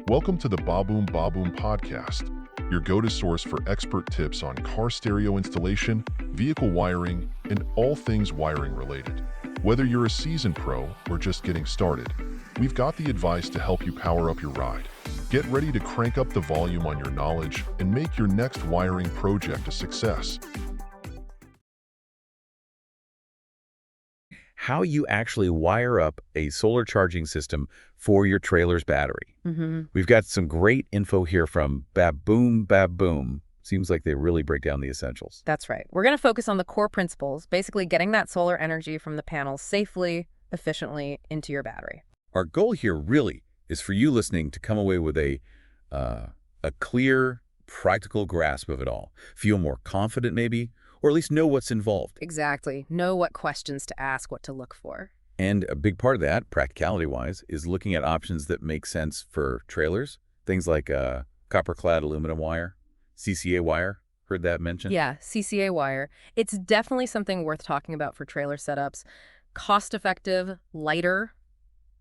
Welcome to the Baboom podcast, your go-to source for expert tips on car stereo installation, vehicle wiring, and all things wiring related. Whether you're a seasoned pro or just getting started, we've got the advice to help you power up your ride. Get ready to crank up the volume on your knowledge and make your next wiring project a success. How you actually wire up a solar charging system for your trailer's battery. We've got some great info here from Baboom. Seems like they really break down the essentials. That's right. We're going to focus on the core principles, basically getting that solar energy from the panels safely, efficiently into your battery. Our goal here really is for you listening to come away with a clear, practical grasp of it all. Feel more confident maybe, or at least know what's involved. Exactly. Know what questions to ask, what to look for. And a big part of that, practicality-wise, is looking at options that make sense for trailers. Things like Copper-Clad Aluminum wire, CCA wire. Heard that mentioned? Yeah, CCA wire. It's definitely something worth talking about for trailer setups. Cost-effective, lighter.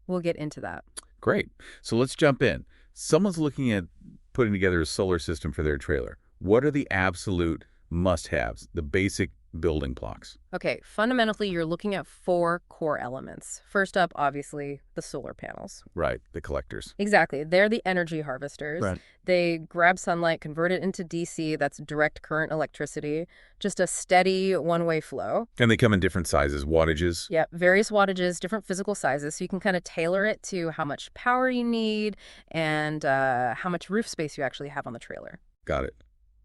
We'll get into that. Great. So let's jump in. Someone's looking at putting together a solar system for their trailer. What are the absolute must-haves, the basic building blocks? Okay, fundamentally, you're looking at 4 core elements. First up, obviously, the solar panels. Right, the collectors. Exactly. They're the energy harvesters. Right. They grab sunlight, convert it into DC, that's direct current electricity, just a steady one-way flow. And they come in different sizes, wattages. Yep, various wattages, different physical sizes, so you can kind of tailor it to how much power you need and how much roof space you actually have on the trailer. Got it.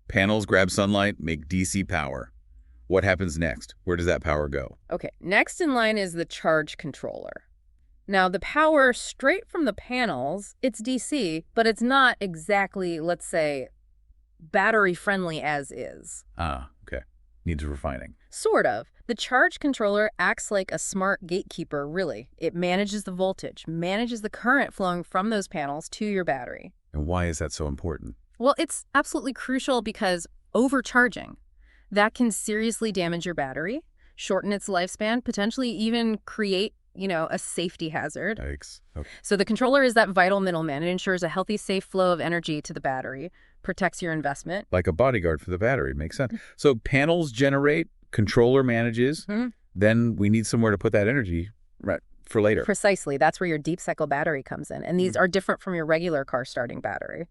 Panels grab sunlight, make DC power. What happens next? Where does that power go? Okay, next in line is the charge controller. Now, the power straight from the panels, it's DC, but it's not exactly, let's say, battery-friendly as is. Ah, okay. Needs refining. Sort of. The charge controller acts like a smart gatekeeper, really. It manages the voltage, manages the current flowing from those panels to your battery. And why is that so important? Well, it's absolutely crucial because overcharging, that can seriously damage your battery, shorten its lifespan, potentially even create, a safety hazard. Yikes. Okay. So the controller is that vital middleman. It ensures a healthy, safe flow of energy to the battery, protects your investment. Like a bodyguard for the battery. Makes sense. So panels generate, controller manages, then we need somewhere to put that energy for later. Precisely. That's where your deep cycle battery comes in. And these are different from your regular car starting battery.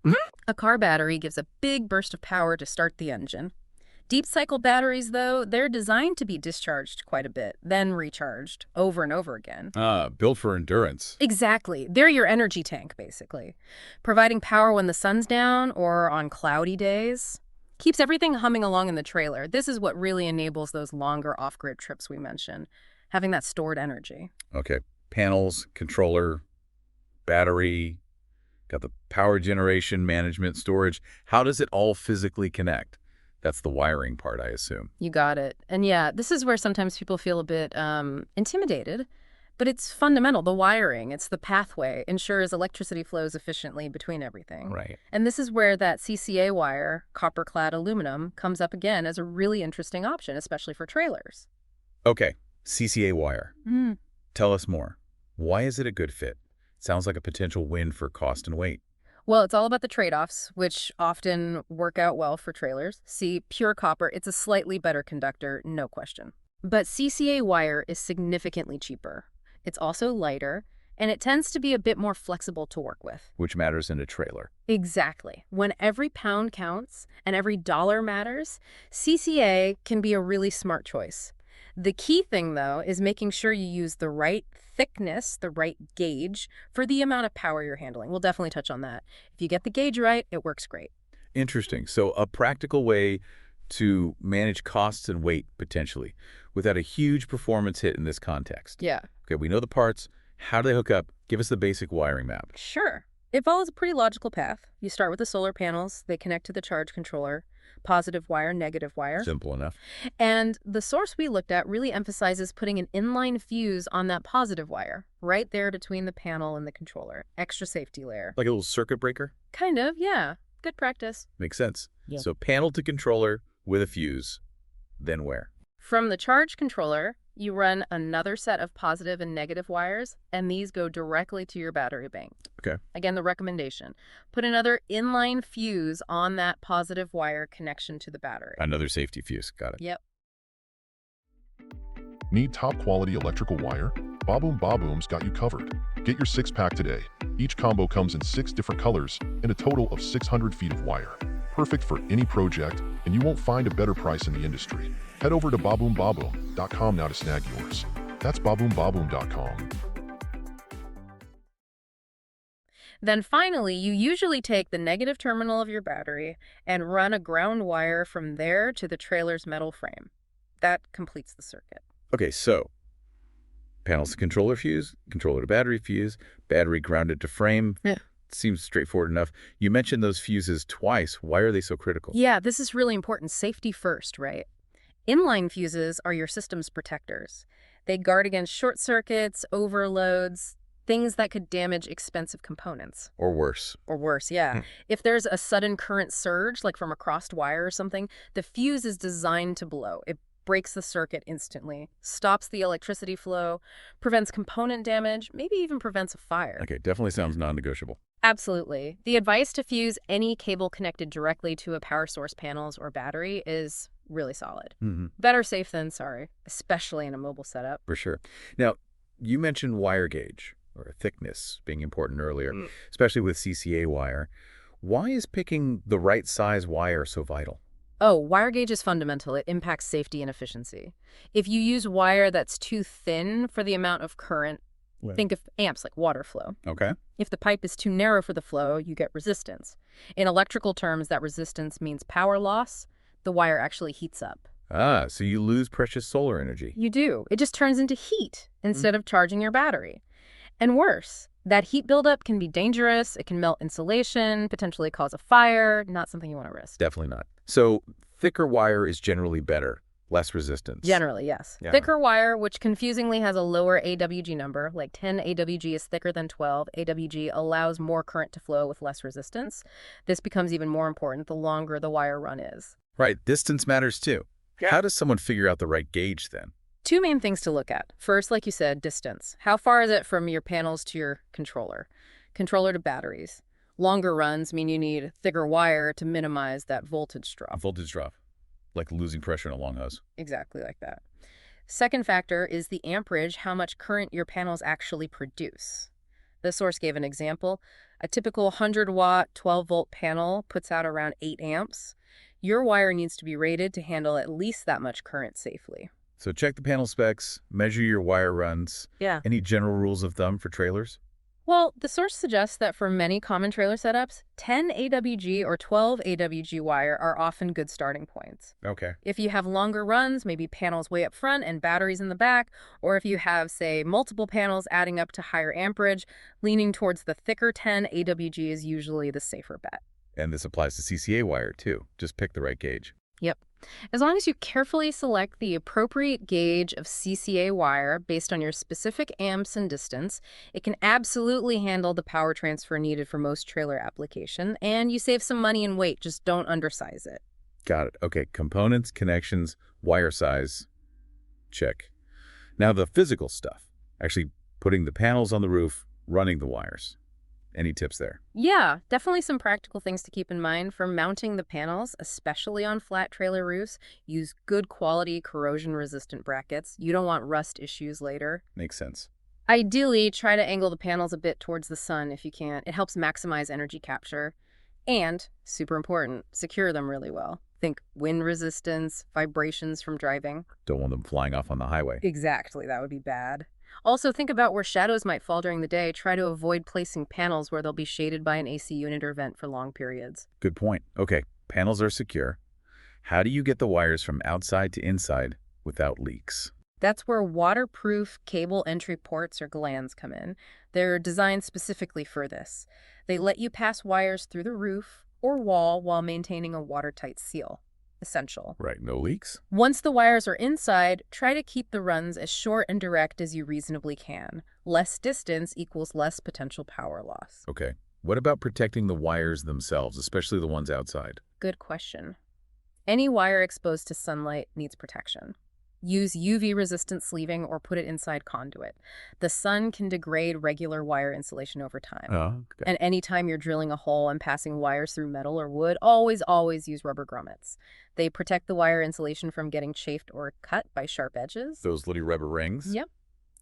A car battery gives a big burst of power to start the engine. Deep cycle batteries, though, they're designed to be discharged quite a bit, then recharged over and over again. Built for endurance. Exactly. They're your energy tank, basically. Providing power when the sun's down or on cloudy days. Keeps everything humming along in the trailer. This is what really enables those longer off-grid trips we mentioned, having that stored energy. Okay. Panels, controller, battery, got the power generation, management, storage. How does it all physically connect? That's the wiring part, I assume. You got it. And yeah, this is where sometimes people feel a bit intimidated, but it's fundamental. The wiring, it's the pathway, ensures electricity flows efficiently between everything. Right. And this is where that CCA wire, copper-clad aluminum, comes up again as a really interesting option, especially for trailers. Okay, CCA wire. Tell us more. Why is it a good fit? Sounds like a potential win for cost and weight. Well, it's all about the trade-offs, which often work out well for trailers. See, pure copper, it's a slightly better conductor, no question. But CCA wire is significantly cheaper. It's also lighter, and it tends to be a bit more flexible to work with. Which matters in a trailer. Exactly. When every pound counts and every dollar matters, CCA can be a really smart choice. The key thing, though, is making sure you use the right thickness, the right gauge, for the amount of power you're handling. We'll definitely touch on that. If you get the gauge right, it works great. Interesting. So a practical way to manage costs and weight, potentially, without a huge performance hit in this context. Yeah. Okay, we know the parts. How do they hook up? Give us the basic wiring map. Sure. It follows a pretty logical path. You start with the solar panels. They connect to the charge controller. Positive wire, negative wire. Simple enough. And the source we looked at really emphasizes putting an inline fuse on that positive wire, right there between the panel and the controller. Extra safety layer. Like a little circuit breaker? Kind of, yeah. Good practice. Makes sense. Yeah. So panel to controller with a fuse, then where? From the charge controller, you run another set of positive and negative wires, and these go directly to your battery bank. Okay. Again, the recommendation, put another inline fuse on that positive wire connection to the battery. Another safety fuse. Got it. Yep. Need top-quality electrical wire? Baboom's got you covered. Get your 6-pack today. Each combo comes in 6 different colors and a total of 600 feet of wire. Perfect for any project, and you won't find a better price in the industry. Head over to baboom.com now to snag yours. That's baboom.com. Then finally, you usually take the negative terminal of your battery and run a ground wire from there to the trailer's metal frame. That completes the circuit. Okay, so panels to controller fuse, controller to battery fuse, battery grounded to frame. Yeah. Seems straightforward enough. You mentioned those fuses twice. Why are they so critical? Yeah, this is really important. Safety first, right? Inline fuses are your system's protectors. They guard against short circuits, overloads, things that could damage expensive components. Or worse. Or worse, yeah. If there's a sudden current surge, like from a crossed wire or something, the fuse is designed to blow. It breaks the circuit instantly, stops the electricity flow, prevents component damage, maybe even prevents a fire. Okay, definitely sounds non-negotiable. Absolutely. The advice to fuse any cable connected directly to a power source panels or battery is really solid. Better safe than sorry, especially in a mobile setup. For sure. Now, you mentioned wire gauge or thickness being important earlier, especially with CCA wire. Why is picking the right size wire so vital? Oh, wire gauge is fundamental. It impacts safety and efficiency. If you use wire that's too thin for the amount of current, think of amps like water flow. Okay. If the pipe is too narrow for the flow, you get resistance. In electrical terms, that resistance means power loss. The wire actually heats up. Ah, so you lose precious solar energy. You do. It just turns into heat instead of charging your battery. And worse, that heat buildup can be dangerous. It can melt insulation, potentially cause a fire. Not something you want to risk. Definitely not. So thicker wire is generally better, less resistance. Generally, yes. Yeah. Thicker wire, which confusingly has a lower AWG number, like 10 AWG is thicker than 12 AWG, allows more current to flow with less resistance. This becomes even more important the longer the wire run is. Right. Distance matters too. Yeah. How does someone figure out the right gauge then? 2 main things to look at. First, like you said, distance. How far is it from your panels to your controller? Controller to batteries. Longer runs mean you need thicker wire to minimize that voltage drop. Voltage drop, like losing pressure in a long hose. Exactly like that. Second factor is the amperage, how much current your panels actually produce. The source gave an example. A typical 100-watt, 12-volt panel puts out around 8 amps. Your wire needs to be rated to handle at least that much current safely. So check the panel specs, measure your wire runs. Yeah. Any general rules of thumb for trailers? Well, the source suggests that for many common trailer setups, 10 AWG or 12 AWG wire are often good starting points. Okay. If you have longer runs, maybe panels way up front and batteries in the back, or if you have, say, multiple panels adding up to higher amperage, leaning towards the thicker 10 AWG is usually the safer bet. And this applies to CCA wire too. Just pick the right gauge. Yep. As long as you carefully select the appropriate gauge of CCA wire based on your specific amps and distance, it can absolutely handle the power transfer needed for most trailer application, and you save some money and weight. Just don't undersize it. Got it. Okay, components, connections, wire size, check. Now the physical stuff, actually putting the panels on the roof, running the wires. Any tips there? Yeah, definitely some practical things to keep in mind. For mounting the panels, especially on flat trailer roofs, use good quality corrosion-resistant brackets. You don't want rust issues later. Makes sense. Ideally, try to angle the panels a bit towards the sun if you can. It helps maximize energy capture. And, super important, secure them really well. Think wind resistance, vibrations from driving. Don't want them flying off on the highway. Exactly, that would be bad. Also, think about where shadows might fall during the day. Try to avoid placing panels where they'll be shaded by an AC unit or vent for long periods. Good point. Okay, panels are secure. How do you get the wires from outside to inside without leaks? That's where waterproof cable entry ports or glands come in. They're designed specifically for this. They let you pass wires through the roof or wall while maintaining a watertight seal. Essential. Right, no leaks? Once the wires are inside, try to keep the runs as short and direct as you reasonably can. Less distance equals less potential power loss. Okay. What about protecting the wires themselves, especially the ones outside? Good question. Any wire exposed to sunlight needs protection. Use UV-resistant sleeving or put it inside conduit. The sun can degrade regular wire insulation over time. Oh, okay. And anytime you're drilling a hole and passing wires through metal or wood, always use rubber grommets. They protect the wire insulation from getting chafed or cut by sharp edges. Those little rubber rings? Yep.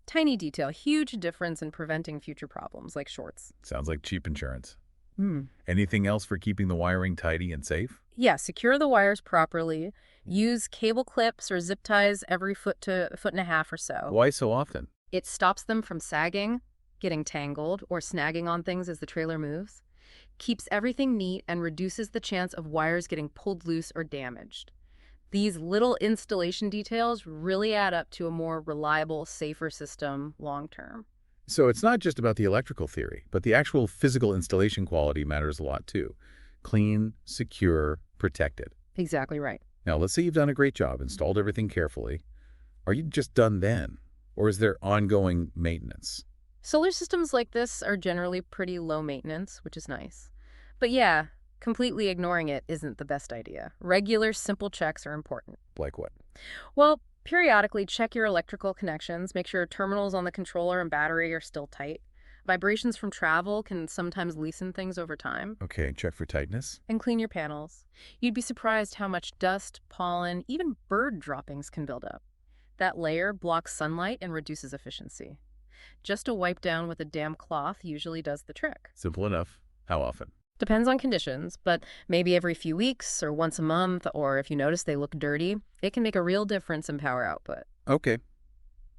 Tiny detail, huge difference in preventing future problems like shorts. Sounds like cheap insurance. Hmm. Anything else for keeping the wiring tidy and safe? Yeah, secure the wires properly. Use cable clips or zip ties every foot to a foot and a half or so. Why so often? It stops them from sagging, getting tangled, or snagging on things as the trailer moves. Keeps everything neat and reduces the chance of wires getting pulled loose or damaged. These little installation details really add up to a more reliable, safer system long term. So it's not just about the electrical theory, but the actual physical installation quality matters a lot too. Clean, secure, protected. Exactly right. Now, let's say you've done a great job, installed everything carefully. Are you just done then? Or is there ongoing maintenance? Solar systems like this are generally pretty low maintenance, which is nice. But yeah, completely ignoring it isn't the best idea. Regular, simple checks are important. Like what? Well, periodically check your electrical connections, make sure terminals on the controller and battery are still tight. Vibrations from travel can sometimes loosen things over time. Okay, check for tightness. And clean your panels. You'd be surprised how much dust, pollen, even bird droppings can build up. That layer blocks sunlight and reduces efficiency. Just a wipe down with a damp cloth usually does the trick. Simple enough. How often? Depends on conditions, but maybe every few weeks or once a month, or if you notice they look dirty, it can make a real difference in power output. Okay.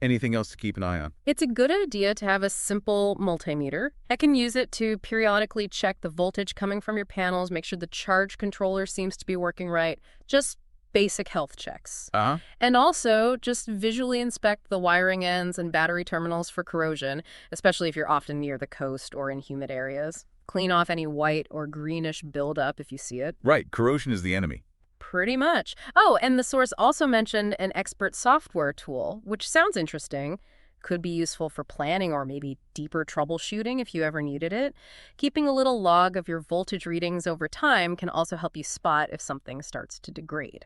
Anything else to keep an eye on? It's a good idea to have a simple multimeter. I can use it to periodically check the voltage coming from your panels, make sure the charge controller seems to be working right. Just basic health checks. Uh-huh. And also just visually inspect the wiring ends and battery terminals for corrosion, especially if you're often near the coast or in humid areas. Clean off any white or greenish buildup if you see it. Right, corrosion is the enemy. Pretty much. Oh, and the source also mentioned an expert software tool, which sounds interesting. Could be useful for planning or maybe deeper troubleshooting if you ever needed it. Keeping a little log of your voltage readings over time can also help you spot if something starts to degrade.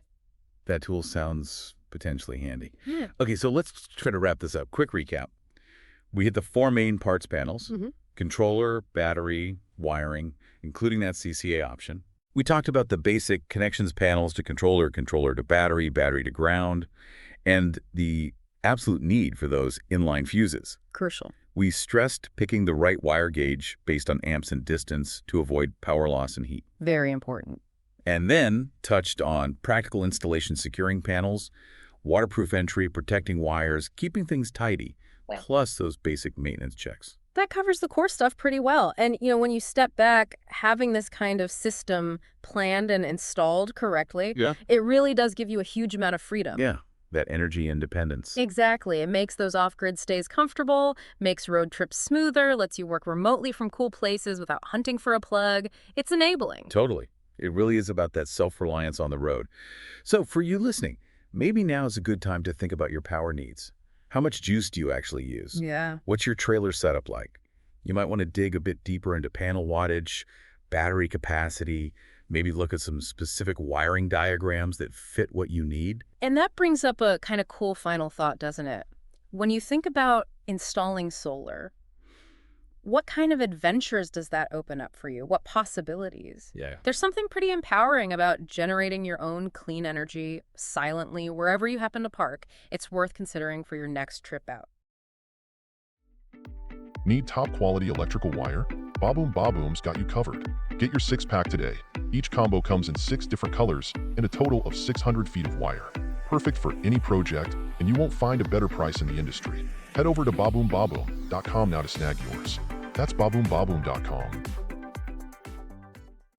That tool sounds potentially handy. Yeah. Okay, so let's try to wrap this up. Quick recap. We hit the 4 main parts panels. Controller, battery, wiring, including that CCA option. We talked about the basic connections panels to controller, controller to battery, battery to ground, and the absolute need for those inline fuses. Crucial. We stressed picking the right wire gauge based on amps and distance to avoid power loss and heat. Very important. And then touched on practical installation securing panels, waterproof entry, protecting wires, keeping things tidy, plus those basic maintenance checks. That covers the core stuff pretty well. And, when you step back, having this kind of system planned and installed correctly, it really does give you a huge amount of freedom. Yeah, that energy independence. Exactly. It makes those off-grid stays comfortable, makes road trips smoother, lets you work remotely from cool places without hunting for a plug. It's enabling. Totally. It really is about that self-reliance on the road. So for you listening, maybe now is a good time to think about your power needs. How much juice do you actually use? Yeah. What's your trailer setup like? You might want to dig a bit deeper into panel wattage, battery capacity, maybe look at some specific wiring diagrams that fit what you need. And that brings up a kind of cool final thought, doesn't it? When you think about installing solar, what kind of adventures does that open up for you? What possibilities? Yeah. There's something pretty empowering about generating your own clean energy silently wherever you happen to park. It's worth considering for your next trip out. Need top-quality electrical wire? Baboom's got you covered. Get your 6-pack today. Each combo comes in 6 different colors and a total of 600 feet of wire. Perfect for any project, and you won't find a better price in the industry. Head over to baboom.com now to snag yours. That's baboom.com.